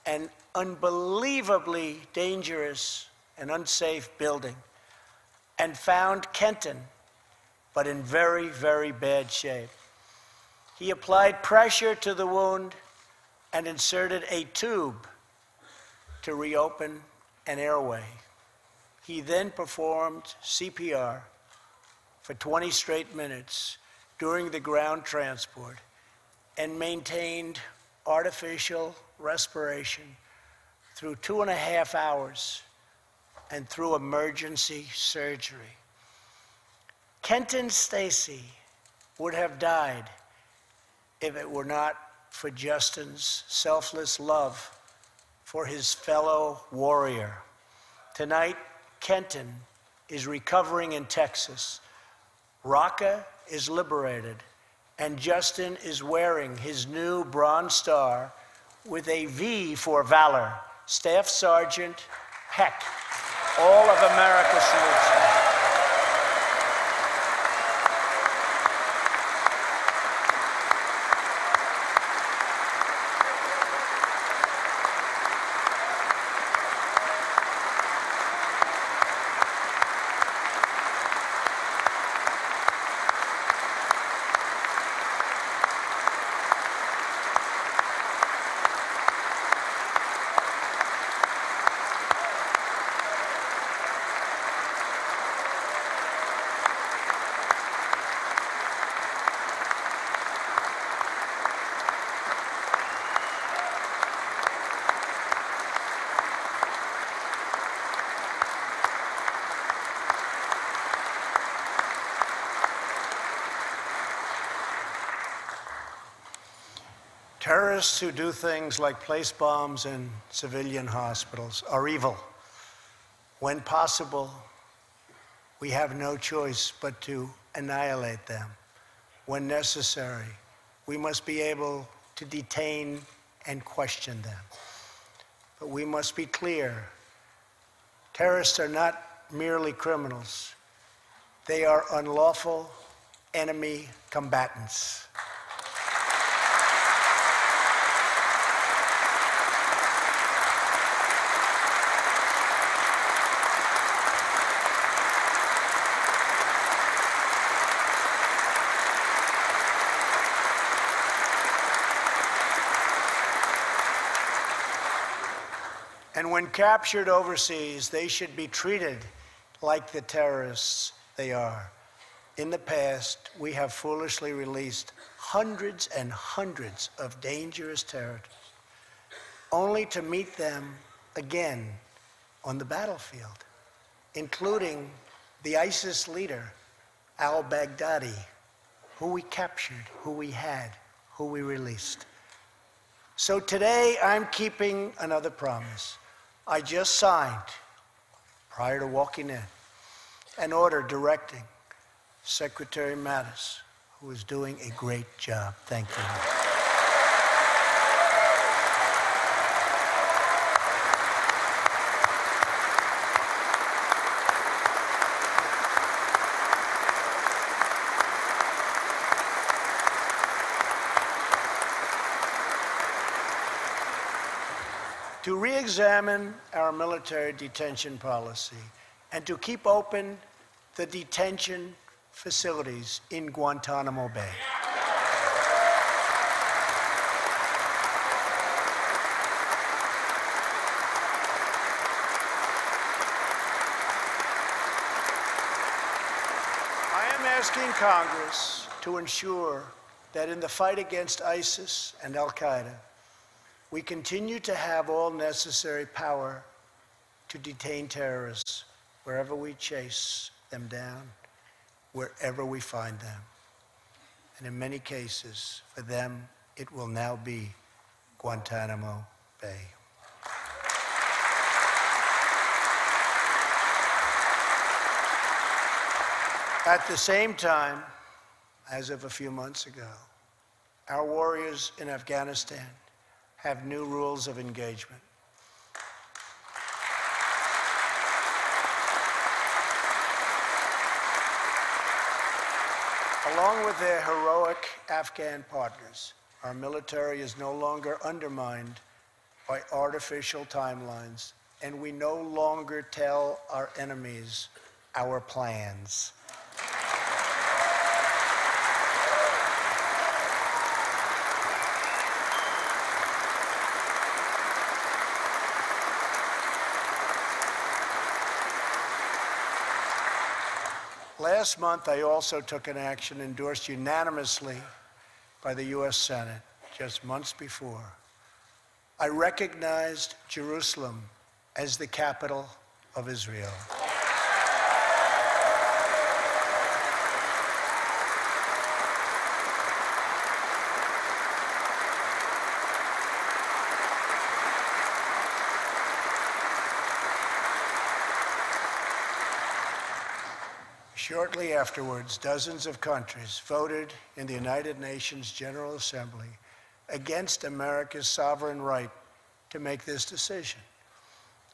Speaker 2: and unbelievably dangerous and unsafe building and found Kenton, but in very, very bad shape. He applied pressure to the wound and inserted a tube to reopen an airway. He then performed CPR for 20 straight minutes during the ground transport and maintained artificial respiration through 2.5 hours and through emergency surgery. Kenton Stacy would have died if it were not for Justin's selfless love for his fellow warrior. Tonight, Kenton is recovering in Texas. Raqqa is liberated, and Justin is wearing his new Bronze Star with a V for Valor. Staff Sergeant Heck, all of America salutes you. Terrorists who do things like place bombs in civilian hospitals are evil. When possible, we have no choice but to annihilate them. When necessary, we must be able to detain and question them. But we must be clear, terrorists are not merely criminals. They are unlawful enemy combatants. And when captured overseas, they should be treated like the terrorists they are. In the past, we have foolishly released hundreds and hundreds of dangerous terrorists, only to meet them again on the battlefield, including the ISIS leader, al-Baghdadi, who we captured, who we had, who we released. So today, I'm keeping another promise. I just signed, prior to walking in, an order directing Secretary Mattis, who is doing a great job. Thank you. To re-examine our military detention policy and to keep open the detention facilities in Guantanamo Bay. I am asking Congress to ensure that in the fight against ISIS and al-Qaeda, we continue to have all necessary power to detain terrorists wherever we chase them down, wherever we find them. And in many cases, for them, it will now be Guantanamo Bay. At the same time, as of a few months ago, our warriors in Afghanistan have new rules of engagement. Along with their heroic Afghan partners, our military is no longer undermined by artificial timelines, and we no longer tell our enemies our plans. Last month, I also took an action endorsed unanimously by the U.S. Senate just months before. I recognized Jerusalem as the capital of Israel. Shortly afterwards, dozens of countries voted in the United Nations General Assembly against America's sovereign right to make this decision.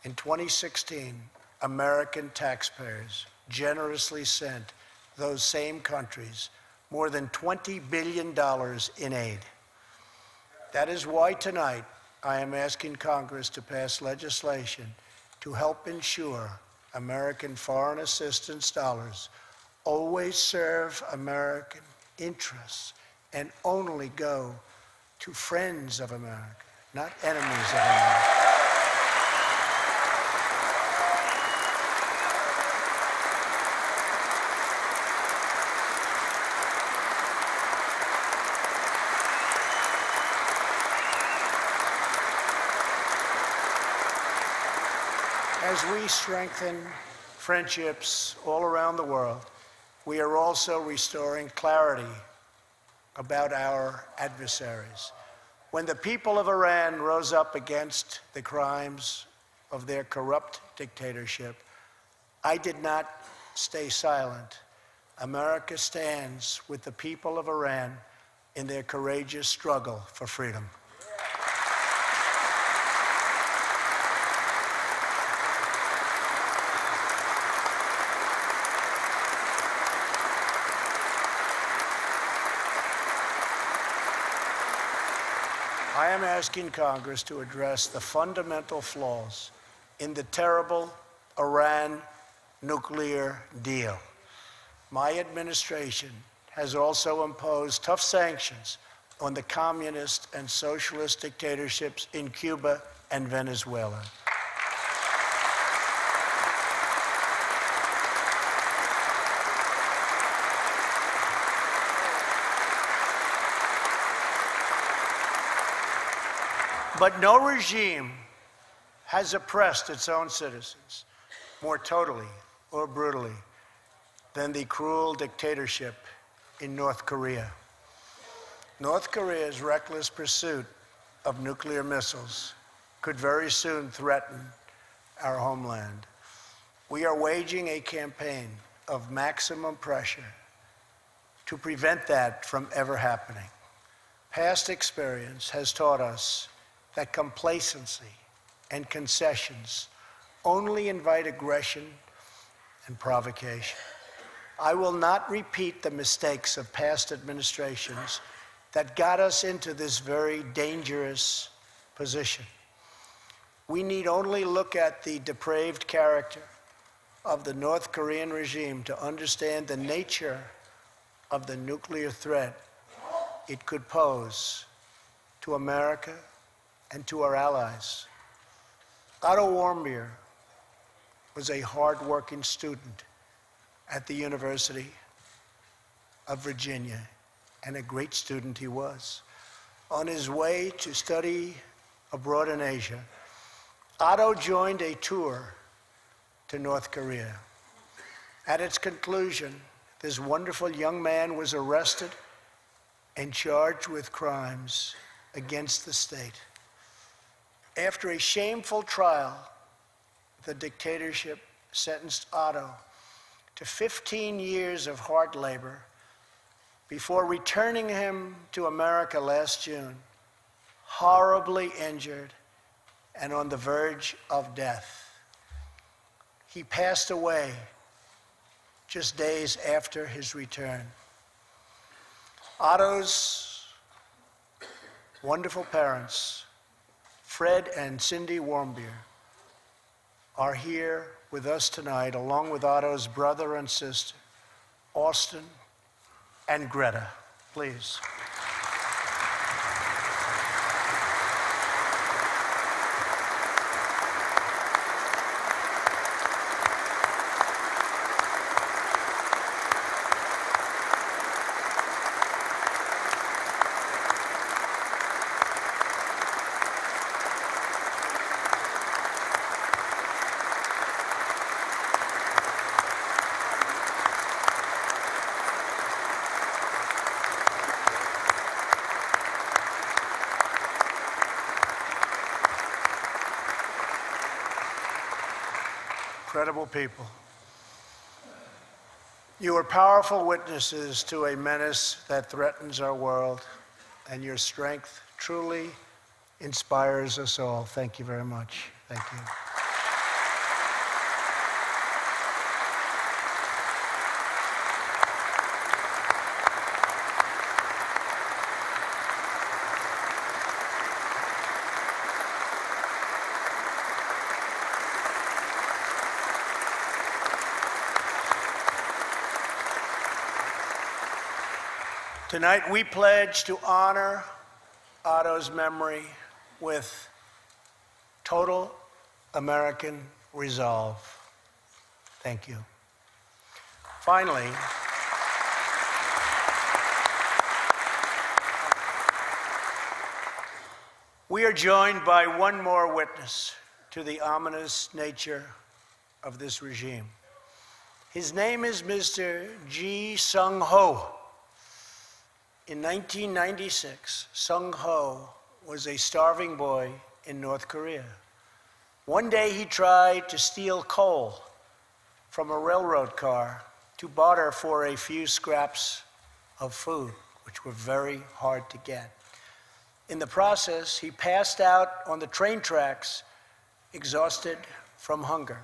Speaker 2: In 2016, American taxpayers generously sent those same countries more than $20 billion in aid. That is why tonight I am asking Congress to pass legislation to help ensure American foreign assistance dollars always serve American interests and only go to friends of America, not enemies of America. As we strengthen friendships all around the world, we are also restoring clarity about our adversaries. When the people of Iran rose up against the crimes of their corrupt dictatorship, I did not stay silent. America stands with the people of Iran in their courageous struggle for freedom. I am asking Congress to address the fundamental flaws in the terrible Iran nuclear deal. My administration has also imposed tough sanctions on the communist and socialist dictatorships in Cuba and Venezuela. But no regime has oppressed its own citizens more totally or brutally than the cruel dictatorship in North Korea. North Korea's reckless pursuit of nuclear missiles could very soon threaten our homeland. We are waging a campaign of maximum pressure to prevent that from ever happening. Past experience has taught us that complacency and concessions only invite aggression and provocation. I will not repeat the mistakes of past administrations that got us into this very dangerous position. We need only look at the depraved character of the North Korean regime to understand the nature of the nuclear threat it could pose to America and to our allies. Otto Warmbier was a hard-working student at the University of Virginia, and a great student he was. On his way to study abroad in Asia, Otto joined a tour to North Korea. At its conclusion, this wonderful young man was arrested and charged with crimes against the state. After a shameful trial, the dictatorship sentenced Otto to 15 years of hard labor before returning him to America last June, horribly injured and on the verge of death. He passed away just days after his return. Otto's wonderful parents, Fred and Cindy Warmbier, are here with us tonight, along with Otto's brother and sister, Austin and Greta. Please. Incredible people. You are powerful witnesses to a menace that threatens our world, and your strength truly inspires us all. Thank you very much. Thank you. Tonight, we pledge to honor Otto's memory with total American resolve. Thank you. Finally, we are joined by one more witness to the ominous nature of this regime. His name is Mr. Ji Sung-ho. In 1996, Sung-ho was a starving boy in North Korea. One day he tried to steal coal from a railroad car to barter for a few scraps of food, which were very hard to get. In the process, he passed out on the train tracks, exhausted from hunger.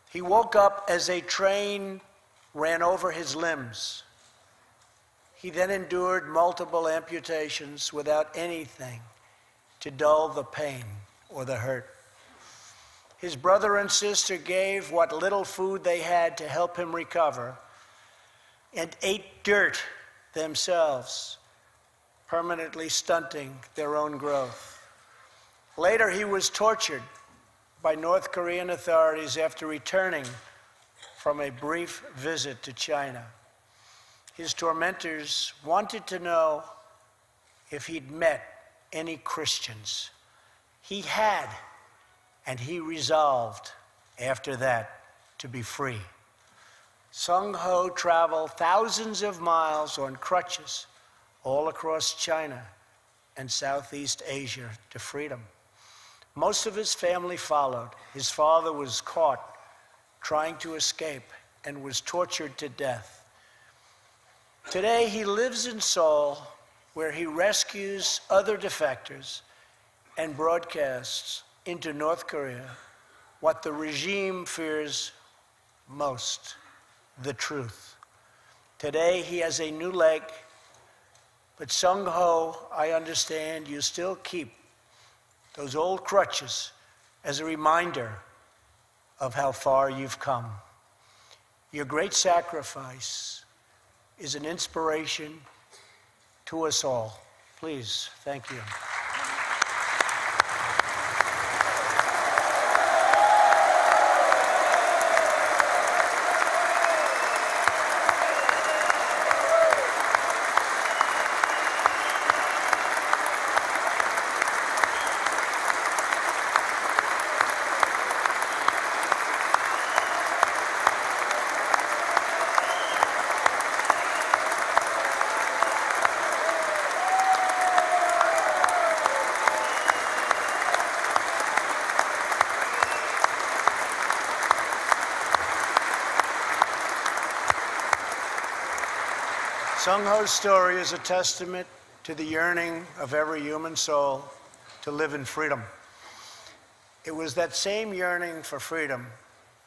Speaker 2: He woke up as a train ran over his limbs. He then endured multiple amputations without anything to dull the pain or the hurt. His brother and sister gave what little food they had to help him recover and ate dirt themselves, permanently stunting their own growth. Later, he was tortured by North Korean authorities after returning from a brief visit to China. His tormentors wanted to know if he'd met any Christians. He had, and he resolved after that to be free. Sung-ho traveled thousands of miles on crutches all across China and Southeast Asia to freedom. Most of his family followed. His father was caught trying to escape and was tortured to death. Today, he lives in Seoul, where he rescues other defectors and broadcasts into North Korea what the regime fears most, the truth. Today, he has a new leg, but Sung-ho, I understand you still keep those old crutches as a reminder of how far you've come. Your great sacrifice is an inspiration to us all. Please, thank you. Sung-ho's story is a testament to the yearning of every human soul to live in freedom. It was that same yearning for freedom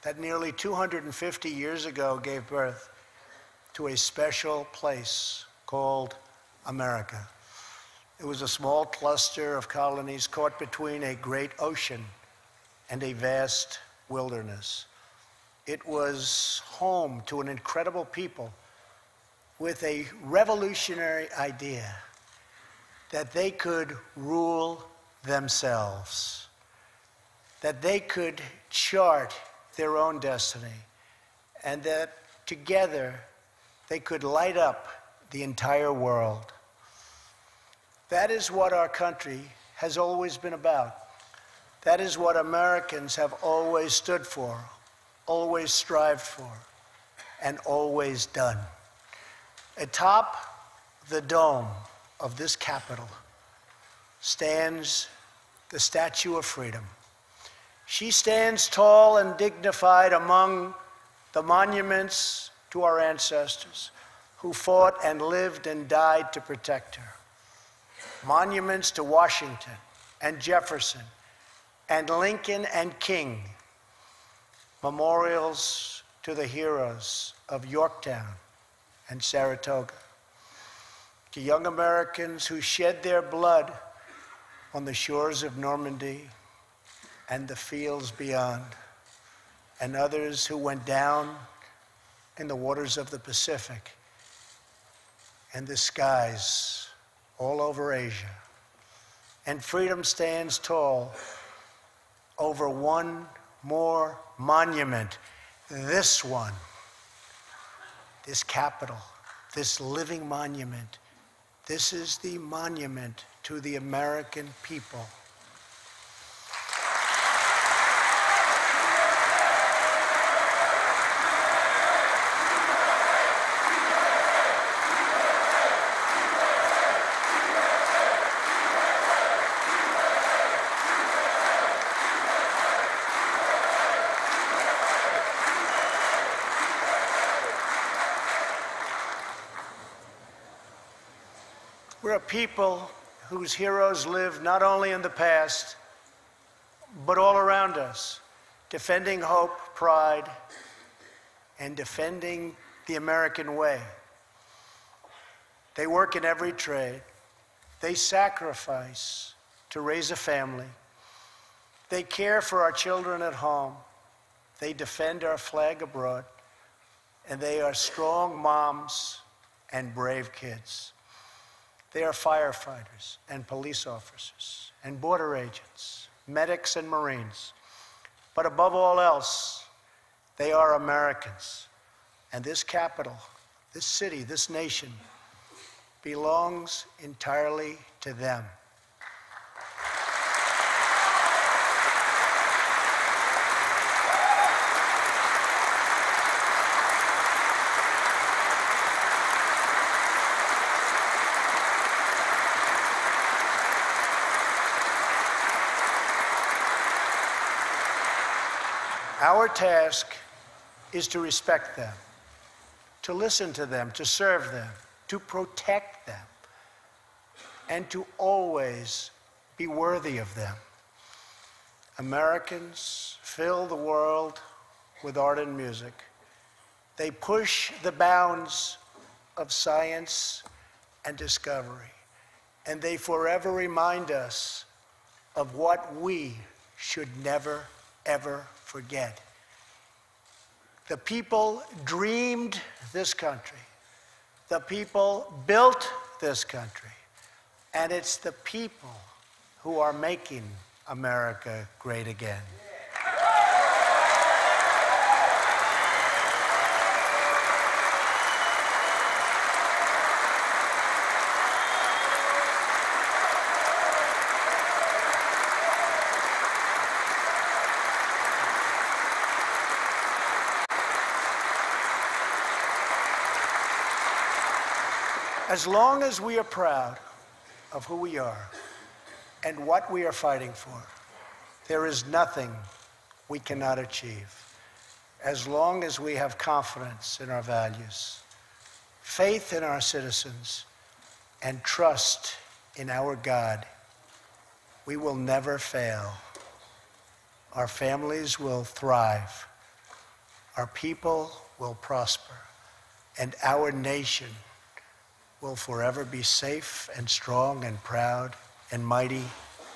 Speaker 2: that nearly 250 years ago gave birth to a special place called America. It was a small cluster of colonies caught between a great ocean and a vast wilderness. It was home to an incredible people with a revolutionary idea that they could rule themselves, that they could chart their own destiny, and that together they could light up the entire world. That is what our country has always been about. That is what Americans have always stood for, always strived for, and always done. Atop the dome of this Capitol stands the Statue of Freedom. She stands tall and dignified among the monuments to our ancestors who fought and lived and died to protect her. Monuments to Washington and Jefferson and Lincoln and King. Memorials to the heroes of Yorktown and Saratoga. To young Americans who shed their blood on the shores of Normandy and the fields beyond, and others who went down in the waters of the Pacific and the skies all over Asia. And freedom stands tall over one more monument. This one, this Capitol, this living monument. This is the monument to the American people. We're a people whose heroes live not only in the past, but all around us, defending hope, pride, and defending the American way. They work in every trade. They sacrifice to raise a family. They care for our children at home. They defend our flag abroad. And they are strong moms and brave kids. They are firefighters and police officers and border agents, medics and Marines. But above all else, they are Americans. And this capital, this city, this nation belongs entirely to them. Our task is to respect them, to listen to them, to serve them, to protect them, and to always be worthy of them. Americans fill the world with art and music. They push the bounds of science and discovery, and they forever remind us of what we should never, ever forget. The people dreamed this country. The people built this country. And it's the people who are making America great again. As long as we are proud of who we are and what we are fighting for, there is nothing we cannot achieve. As long as we have confidence in our values, faith in our citizens, and trust in our God, we will never fail. Our families will thrive. Our people will prosper. And our nation will forever be safe and strong and proud and mighty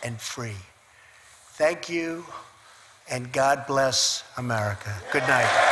Speaker 2: and free. Thank you, and God bless America. Good night.